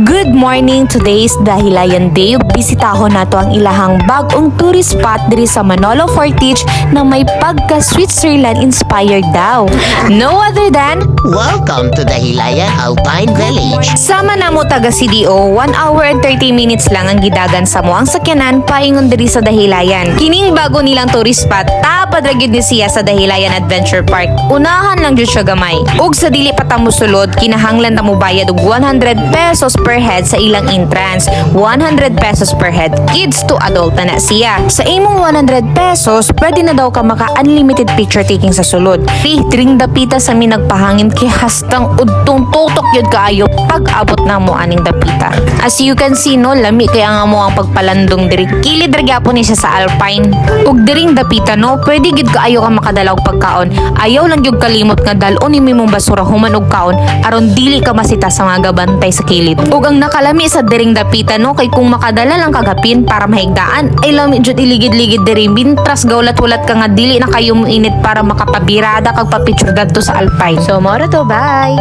Good morning! Today is Dahilayan Day. Bisitahon nato ang ilahang bagong tourist spot diri sa Manolo Fortich na may pagka-Switzerland inspired daw. No other than Welcome to the Hilayan Alpine Village. sama na mo taga CDO, 1 hour and 30 minutes lang ang gidagan sa mo ang sakyanan paingon diri sa Dahilayan. Kining bago nilang tourist spot, tapad ra gyud ni siya sa Dahilayan Adventure Park. Unahan lang gyud siya gamay. Ug sa dili pa ta mosulod, kinahanglan ta mo bayad og 100 pesos per head sa ilang entrance. 100 pesos per head. Kids to adult na siya. Sa imong 100 pesos, pwede na daw ka maka-unlimited picture taking sa sulod. Dring dapita sa mi nagpahangin kay hastang udtong tutok yun kaayo pag abot na mo aning dapita. As you can see no, lami kaya nga mo ang pagpalandong diri. Kilid ra gyapon ni siya sa Alpine. Ug diring dapita no, pwede gid kaayo ka makadala og pagkaon. Ayaw lang gyud kalimot nga dalon ni mimong basura human og kaon aron dili ka masita sa mga gabantay sa kilid. Ug ang nakalami sa diring dapita no, kay kung makadala lang kagapin para mahigdaan ay lami jud iligid-ligid diri mintras gawlat-walat ka nga dili na kayo mo init para makapabirada kag papicture dadto sa Alpine. So mora to, bye.